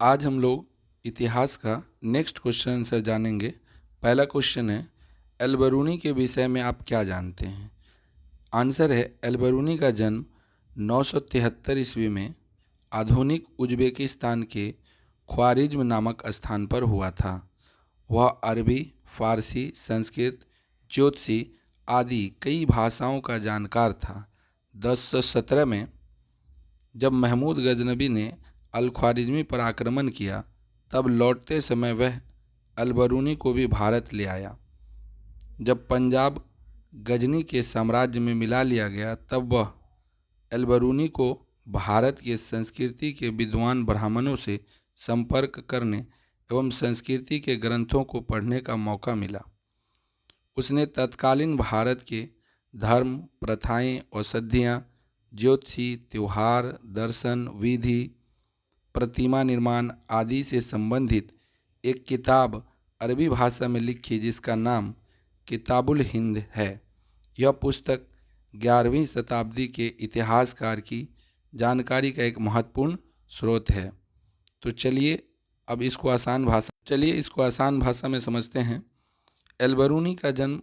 आज हम लोग इतिहास का नेक्स्ट क्वेश्चन आंसर जानेंगे। पहला क्वेश्चन है, अलबरूनी के विषय में आप क्या जानते हैं? आंसर है, अलबरूनी का जन्म 973 ईस्वी में आधुनिक उज्बेकिस्तान के ख्वारिज्म नामक स्थान पर हुआ था। वह अरबी, फारसी, संस्कृत, ज्योतिषी आदि कई भाषाओं का जानकार था। 1017 में जब महमूद गजनबी ने अल ख्वारिज्मी पर आक्रमण किया, तब लौटते समय वह अलबरूनी को भी भारत ले आया। जब पंजाब गजनी के साम्राज्य में मिला लिया गया, तब वह अलबरूनी को भारत की संस्कृति के विद्वान ब्राह्मणों से संपर्क करने एवं संस्कृति के ग्रंथों को पढ़ने का मौका मिला। उसने तत्कालीन भारत के धर्म, प्रथाएं, औषधियाँ, ज्योतिषी, त्योहार, दर्शन, विधि, प्रतिमा निर्माण आदि से संबंधित एक किताब अरबी भाषा में लिखी, जिसका नाम किताबुल हिंद है। यह पुस्तक 11वीं शताब्दी के इतिहासकार की जानकारी का एक महत्वपूर्ण स्रोत है। तो चलिए इसको आसान भाषा में समझते हैं। अलबरूनी का जन्म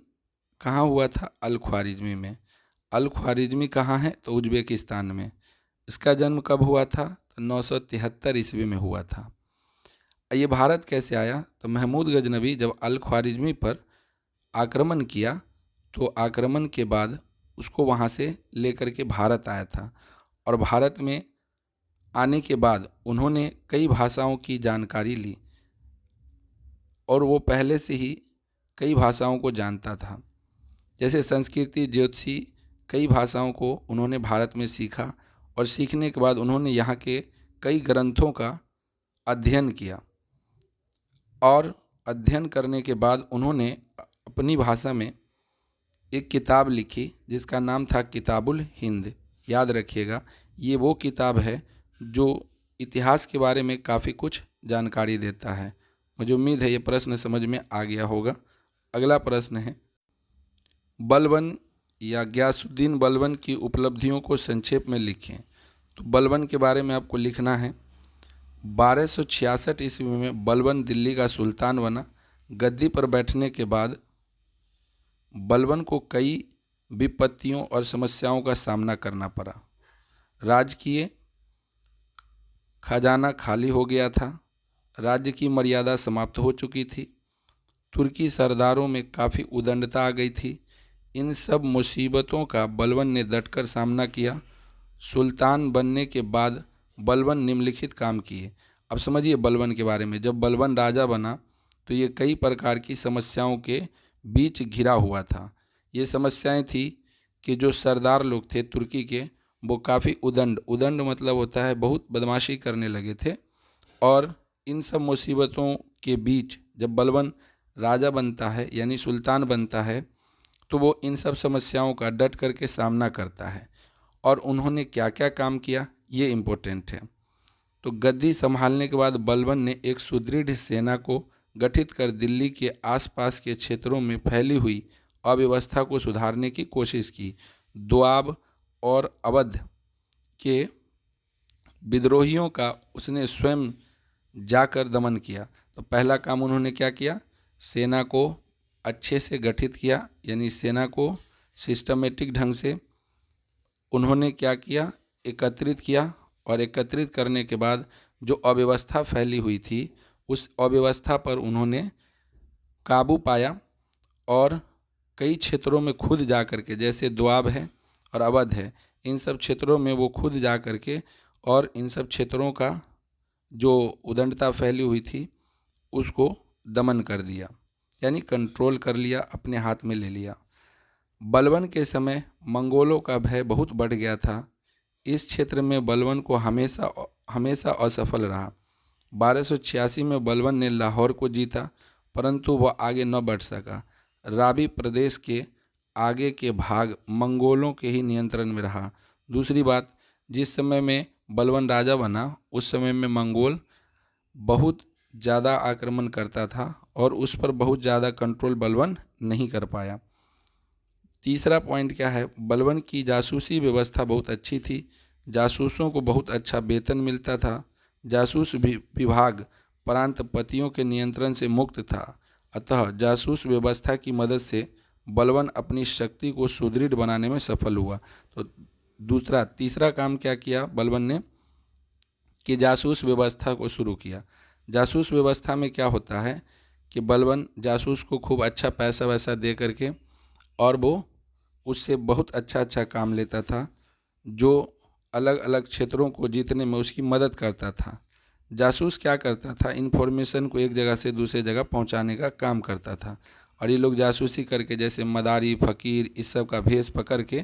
कहाँ हुआ था? अल ख्वारिज्मी में। अल ख्वारिज्मी कहाँ है? तो उज्बेकिस्तान में। इसका जन्म कब हुआ था? तो 973 ईस्वी में हुआ था। ये भारत कैसे आया? तो महमूद गजनबी जब अल ख्वारिज्मी पर आक्रमण किया, तो आक्रमण के बाद उसको वहाँ से लेकर के भारत आया था। और भारत में आने के बाद उन्होंने कई भाषाओं की जानकारी ली, और वो पहले से ही कई भाषाओं को जानता था। जैसे संस्कृति, ज्योतिषी, कई भाषाओं को उन्होंने भारत में सीखा, और सीखने के बाद उन्होंने यहाँ के कई ग्रंथों का अध्ययन किया, और अध्ययन करने के बाद उन्होंने अपनी भाषा में एक किताब लिखी, जिसका नाम था किताबुल हिंद। याद रखिएगा, ये वो किताब है जो इतिहास के बारे में काफ़ी कुछ जानकारी देता है। मुझे उम्मीद है ये प्रश्न समझ में आ गया होगा। अगला प्रश्न है, बलबन या गयासुद्दीन बलबन की उपलब्धियों को संक्षेप में लिखें। तो बलबन के बारे में आपको लिखना है, 1266 ईस्वी में बलबन दिल्ली का सुल्तान बना। गद्दी पर बैठने के बाद बलबन को कई विपत्तियों और समस्याओं का सामना करना पड़ा। राजकीय खजाना खाली हो गया था, राज्य की मर्यादा समाप्त हो चुकी थी, तुर्की सरदारों में काफ़ी उदंडता आ गई थी। इन सब मुसीबतों का बलबन ने डटकर सामना किया। सुल्तान बनने के बाद बलबन निम्नलिखित काम किए। अब समझिए बलबन के बारे में। जब बलबन राजा बना, तो ये कई प्रकार की समस्याओं के बीच घिरा हुआ था। ये समस्याएं थी कि जो सरदार लोग थे तुर्की के, वो काफ़ी उदंड मतलब होता है बहुत बदमाशी करने लगे थे। और इन सब मुसीबतों के बीच जब बलबन राजा बनता है, यानी सुल्तान बनता है, तो वो इन सब समस्याओं का डट करके सामना करता है। और उन्होंने क्या क्या काम किया, ये इम्पोर्टेंट है। तो गद्दी संभालने के बाद बलबन ने एक सुदृढ़ सेना को गठित कर दिल्ली के आसपास के क्षेत्रों में फैली हुई अव्यवस्था को सुधारने की कोशिश की। दोआब और अवध के विद्रोहियों का उसने स्वयं जाकर दमन किया। तो पहला काम उन्होंने क्या किया? सेना को अच्छे से गठित किया, यानी सेना को सिस्टमेटिक ढंग से उन्होंने क्या किया? एकत्रित किया। और एकत्रित करने के बाद जो अव्यवस्था फैली हुई थी, उस अव्यवस्था पर उन्होंने काबू पाया, और कई क्षेत्रों में खुद जा कर के, जैसे दोआब है और अवध है, इन सब क्षेत्रों में वो खुद जा कर के और इन सब क्षेत्रों का जो उदंडता फैली हुई थी उसको दमन कर दिया, यानी कंट्रोल कर लिया, अपने हाथ में ले लिया। बलबन के समय मंगोलों का भय बहुत बढ़ गया था। इस क्षेत्र में बलबन को हमेशा असफल रहा। 1286 में बलबन ने लाहौर को जीता, परंतु वह आगे न बढ़ सका। रावी प्रदेश के आगे के भाग मंगोलों के ही नियंत्रण में रहा। दूसरी बात, जिस समय में बलबन राजा बना, उस समय में मंगोल बहुत ज़्यादा आक्रमण करता था, और उस पर बहुत ज़्यादा कंट्रोल बलबन नहीं कर पाया। तीसरा पॉइंट क्या है? बलबन की जासूसी व्यवस्था बहुत अच्छी थी। जासूसों को बहुत अच्छा वेतन मिलता था। जासूस विभाग प्रांतपतियों के नियंत्रण से मुक्त था, अतः जासूस व्यवस्था की मदद से बलबन अपनी शक्ति को सुदृढ़ बनाने में सफल हुआ। तो तीसरा काम क्या किया बलबन ने कि जासूस व्यवस्था को शुरू किया। जासूस व्यवस्था में क्या होता है कि बलबन जासूस को खूब अच्छा पैसा वैसा दे करके और वो उससे बहुत अच्छा अच्छा काम लेता था, जो अलग अलग क्षेत्रों को जीतने में उसकी मदद करता था। जासूस क्या करता था, इन्फॉर्मेशन को एक जगह से दूसरे जगह पहुंचाने का काम करता था, और ये लोग जासूसी करके जैसे मदारी फ़कीर इस सब का भेष पकड़ के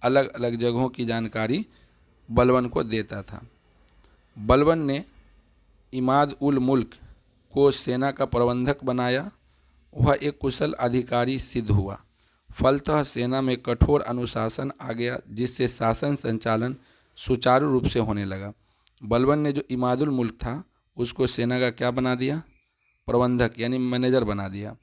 अलग अलग जगहों की जानकारी बलबन को देता था। बलबन ने इमाद उल मुल्क को सेना का प्रबंधक बनाया। वह एक कुशल अधिकारी सिद्ध हुआ। फलतः सेना में कठोर अनुशासन आ गया, जिससे शासन संचालन सुचारू रूप से होने लगा। बलबन ने जो इमादुल मुल्क था उसको सेना का क्या बना दिया, प्रबंधक यानी मैनेजर बना दिया।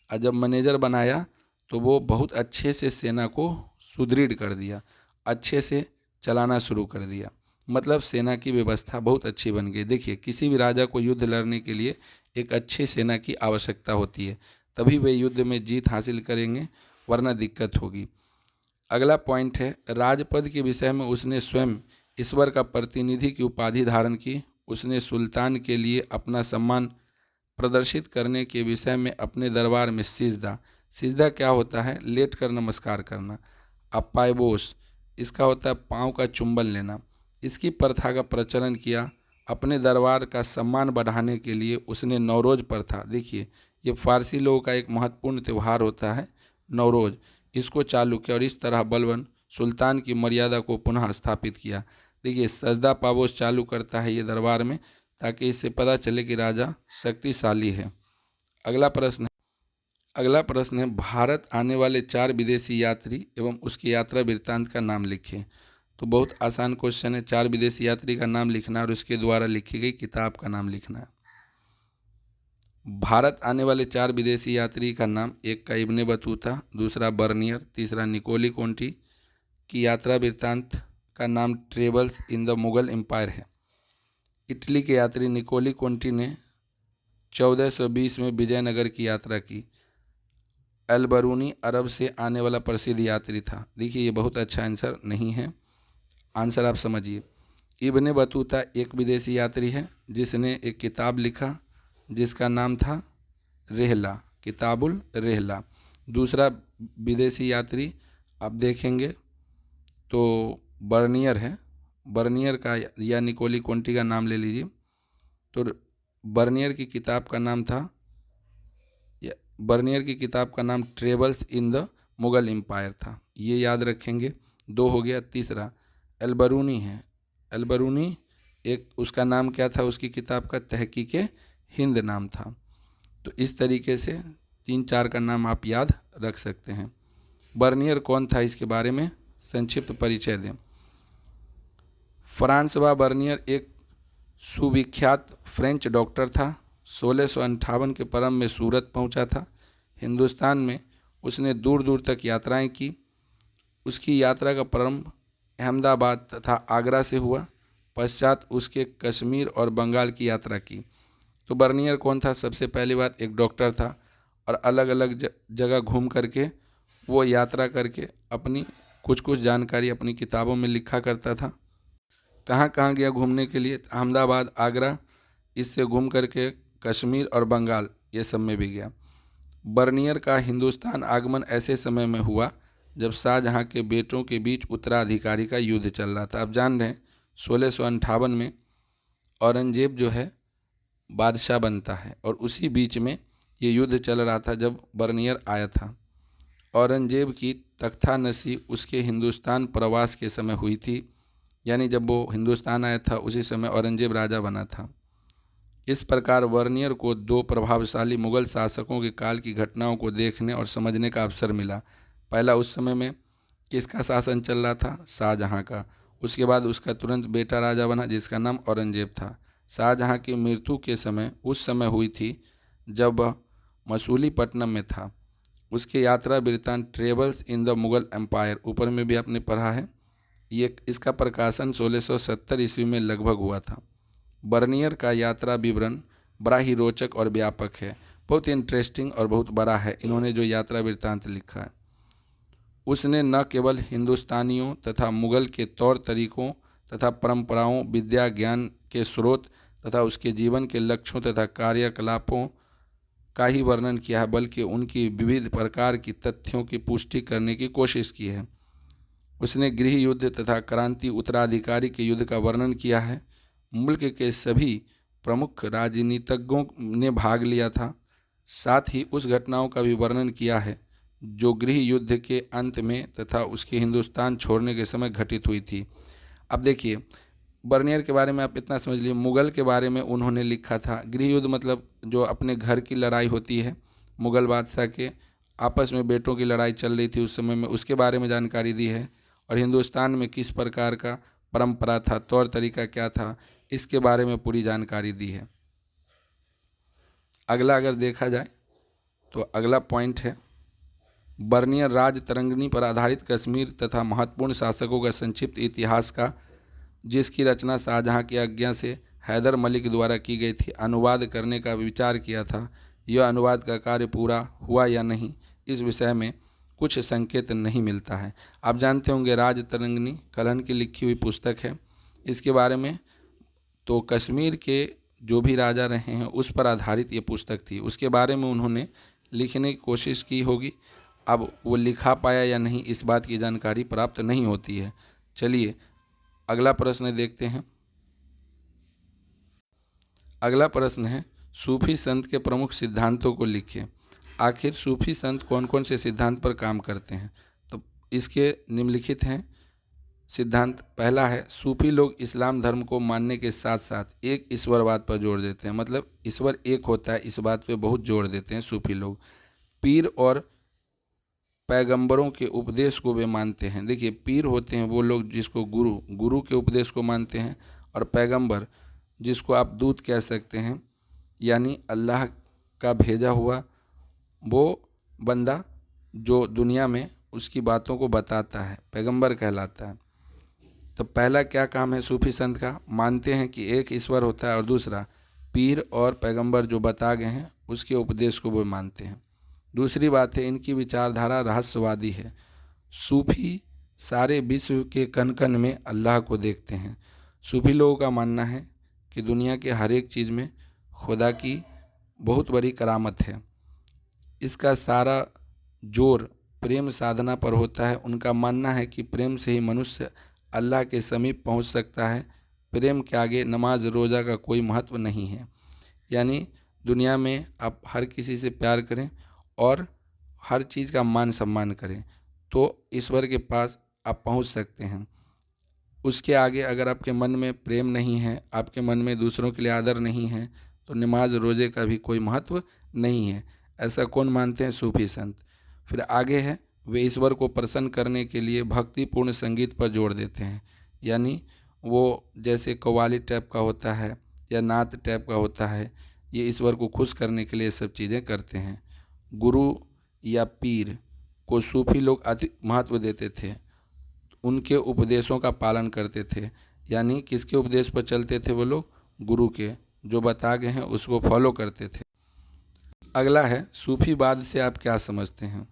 और जब मैनेजर बनाया तो वो बहुत अच्छे से सेना को सुदृढ़ कर दिया, अच्छे से चलाना शुरू कर दिया। मतलब सेना की व्यवस्था बहुत अच्छी बन गई। देखिए, किसी भी राजा को युद्ध लड़ने के लिए एक अच्छी सेना की आवश्यकता होती है, तभी वे युद्ध में जीत हासिल करेंगे, वरना दिक्कत होगी। अगला पॉइंट है, राजपद के विषय में उसने स्वयं ईश्वर का प्रतिनिधि की उपाधि धारण की। उसने सुल्तान के लिए अपना सम्मान प्रदर्शित करने के विषय में अपने दरबार में सिजदा क्या होता है, लेट कर नमस्कार करना। अपायबोस इसका होता है पाँव का चुंबन लेना। इसकी प्रथा का प्रचलन किया। अपने दरबार का सम्मान बढ़ाने के लिए उसने नौरोज प्रथा, देखिए ये फारसी लोगों का एक महत्वपूर्ण त्यौहार होता है नौरोज, इसको चालू किया और इस तरह बलबन सुल्तान की मर्यादा को पुनः स्थापित किया। देखिए, सजदा पाबोस चालू करता है ये दरबार में, ताकि इससे पता चले कि राजा शक्तिशाली है। अगला प्रश्न है, भारत आने वाले 4 विदेशी यात्री एवं उसकी यात्रा वृत्तांत का नाम लिखें। तो बहुत आसान क्वेश्चन है, 4 विदेशी यात्री का नाम लिखना और उसके द्वारा लिखी गई किताब का नाम लिखना है। भारत आने वाले 4 विदेशी यात्री का नाम, एक का इब्ने बतूता, दूसरा बर्नियर, तीसरा निकोली कोंटी की यात्रा वृत्तांत का नाम travels in the Mughal empire है। इटली के यात्री निकोली कोंटी ने 1420 में विजयनगर की यात्रा की। अलबरूनी अरब से आने वाला प्रसिद्ध यात्री था। देखिए, ये बहुत अच्छा आंसर नहीं है, आंसर आप समझिए। इब्ने बतूता एक विदेशी यात्री है जिसने एक किताब लिखा जिसका नाम था रेहला, किताबुल रेहला। दूसरा विदेशी यात्री आप देखेंगे तो बर्नियर है। बर्नियर का या निकोली कोंटी का नाम ले लीजिए। तो बर्नियर की किताब का नाम travels in the Mughal empire था, ये याद रखेंगे। 2 हो गया। तीसरा अलबरूनी है। अलबरूनी एक उसका नाम क्या था, उसकी किताब का तहकीके हिंद नाम था। तो इस तरीके से 3-4 का नाम आप याद रख सकते हैं। बर्नियर कौन था, इसके बारे में संक्षिप्त परिचय दें। फ्रांसवा बर्नियर एक सुविख्यात फ्रेंच डॉक्टर था। 1658 के प्रारंभ में सूरत पहुंचा था। हिंदुस्तान में उसने दूर दूर तक यात्राएं की। उसकी यात्रा का प्रारंभ अहमदाबाद तथा आगरा से हुआ। पश्चात उसके कश्मीर और बंगाल की यात्रा की। तो बर्नियर कौन था, सबसे पहली बात एक डॉक्टर था और अलग अलग जगह घूम करके वो यात्रा करके अपनी कुछ जानकारी अपनी किताबों में लिखा करता था। कहाँ कहाँ गया घूमने के लिए, अहमदाबाद, आगरा, इससे घूम करके कश्मीर और बंगाल ये सब में भी गया। बर्नियर का हिंदुस्तान आगमन ऐसे समय में हुआ जब शाहजहाँ के बेटों के बीच उत्तराधिकारी का युद्ध चल रहा था। आप जान रहे हैं 1658 में औरंगजेब जो है बादशाह बनता है और उसी बीच में ये युद्ध चल रहा था जब बर्नियर आया था। औरंगजेब की तख्तानशी उसके हिंदुस्तान प्रवास के समय हुई थी, यानी जब वो हिंदुस्तान आया था उसी समय औरंगजेब राजा बना था। इस प्रकार बर्नियर को 2 प्रभावशाली मुगल शासकों के काल की घटनाओं को देखने और समझने का अवसर मिला। पहला, उस समय में किसका शासन चल रहा था, शाहजहाँ का। उसके बाद उसका तुरंत बेटा राजा बना जिसका नाम औरंगजेब था। शाहजहाँ की मृत्यु के समय उस समय हुई थी जब वह मसूलीपट्टनम में था। उसके यात्रा वृत्तांत travels in the Mughal empire, ऊपर में भी आपने पढ़ा है। ये इसका प्रकाशन 1670 ईस्वी में लगभग हुआ था। बर्नियर का यात्रा विवरण बड़ा ही रोचक और व्यापक है, बहुत इंटरेस्टिंग और बहुत बड़ा है। इन्होंने जो यात्रा वृत्तांत लिखा है, उसने न केवल हिंदुस्तानियों तथा मुगल के तौर तरीकों तथा परंपराओं, विद्या ज्ञान के स्रोत तथा उसके जीवन के लक्ष्यों तथा कार्यकलापों का ही वर्णन किया है, बल्कि उनकी विविध प्रकार की तथ्यों की पुष्टि करने की कोशिश की है। उसने गृह युद्ध तथा क्रांति उत्तराधिकारी के युद्ध का वर्णन किया है। मुल्क के सभी प्रमुख राजनीतिज्ञों ने भाग लिया था। साथ ही उस घटनाओं का भी वर्णन किया है जो गृह युद्ध के अंत में तथा उसके हिंदुस्तान छोड़ने के समय घटित हुई थी। अब देखिए, बर्नियर के बारे में आप इतना समझ लीजिए, मुगल के बारे में उन्होंने लिखा था। गृह युद्ध मतलब जो अपने घर की लड़ाई होती है, मुगल बादशाह के आपस में बेटों की लड़ाई चल रही थी उस समय में, उसके बारे में जानकारी दी है। और हिंदुस्तान में किस प्रकार का परंपरा था, तौर तरीका क्या था, इसके बारे में पूरी जानकारी दी है। अगला अगर देखा जाए तो अगला पॉइंट है बर्नियर राज तरंगिणी पर आधारित कश्मीर तथा महत्वपूर्ण शासकों का संक्षिप्त इतिहास का, जिसकी रचना शाहजहां की आज्ञा से हैदर मलिक द्वारा की गई थी, अनुवाद करने का विचार किया था। यह अनुवाद का कार्य पूरा हुआ या नहीं, इस विषय में कुछ संकेत नहीं मिलता है। आप जानते होंगे राज तरंगिणी कलहन की लिखी हुई पुस्तक है। इसके बारे में तो कश्मीर के जो भी राजा रहे हैं उस पर आधारित ये पुस्तक थी, उसके बारे में उन्होंने लिखने की कोशिश की होगी। अब वो लिखा पाया या नहीं, इस बात की जानकारी प्राप्त नहीं होती है। चलिए अगला प्रश्न देखते हैं। अगला प्रश्न है सूफी संत के प्रमुख सिद्धांतों को लिखिए। आखिर सूफी संत कौन कौन से सिद्धांत पर काम करते हैं? तो इसके निम्नलिखित हैं सिद्धांत। पहला है, सूफी लोग इस्लाम धर्म को मानने के साथ साथ एक ईश्वरवाद पर जोर देते हैं, मतलब ईश्वर एक होता है, इस बात पे बहुत जोर देते हैं सूफी लोग। पीर और पैगंबरों के उपदेश को वे मानते हैं। देखिए, पीर होते हैं वो लोग जिसको गुरु के उपदेश को मानते हैं, और पैगंबर जिसको आप दूत कह सकते हैं, यानी अल्लाह का भेजा हुआ वो बंदा जो दुनिया में उसकी बातों को बताता है, पैगंबर कहलाता है। तो पहला क्या काम है सूफी संत का? मानते हैं कि एक ईश्वर होता है, और दूसरा पीर और पैगंबर जो बता गए हैं उसके उपदेश को वो मानते हैं। दूसरी बात है, इनकी विचारधारा रहस्यवादी है। सूफी सारे विश्व के कण कण में अल्लाह को देखते हैं। सूफी लोगों का मानना है कि दुनिया के हर एक चीज़ में खुदा की बहुत बड़ी करामत है। इसका सारा जोर प्रेम साधना पर होता है। उनका मानना है कि प्रेम से ही मनुष्य अल्लाह के समीप पहुंच सकता है। प्रेम के आगे नमाज रोज़ा का कोई महत्व नहीं है। यानी दुनिया में आप हर किसी से प्यार करें और हर चीज़ का मान सम्मान करें तो ईश्वर के पास आप पहुंच सकते हैं। उसके आगे अगर आपके मन में प्रेम नहीं है, आपके मन में दूसरों के लिए आदर नहीं है, तो नमाज रोज़े का भी कोई महत्व नहीं है। ऐसा कौन मानते हैं? सूफी संत। फिर आगे है, वे ईश्वर को प्रसन्न करने के लिए भक्तिपूर्ण संगीत पर जोर देते हैं। यानी वो जैसे कव्वाली टाइप का होता है या नात टाइप का होता है, ये ईश्वर को खुश करने के लिए सब चीज़ें करते हैं। गुरु या पीर को सूफी लोग अति महत्व देते थे, उनके उपदेशों का पालन करते थे। यानी किसके उपदेश पर चलते थे वो लोग? गुरु के, जो बता गए हैं उसको फॉलो करते थे। अगला है, सूफीवाद से आप क्या समझते हैं?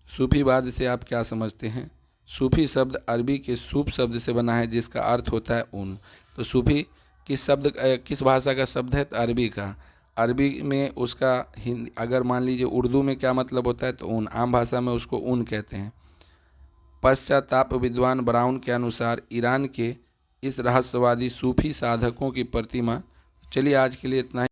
सूफीवाद से आप क्या समझते हैं? सूफी शब्द अरबी के सूफ शब्द से बना है जिसका अर्थ होता है ऊन। तो सूफी किस भाषा का शब्द है? तो अरबी का। अरबी में उसका अगर मान लीजिए उर्दू में क्या मतलब होता है तो ऊन, आम भाषा में उसको ऊन कहते हैं। पश्चाताप विद्वान ब्राउन के अनुसार ईरान के इस रहस्यवादी सूफी साधकों की प्रतिमा। चलिए आज के लिए इतना ही।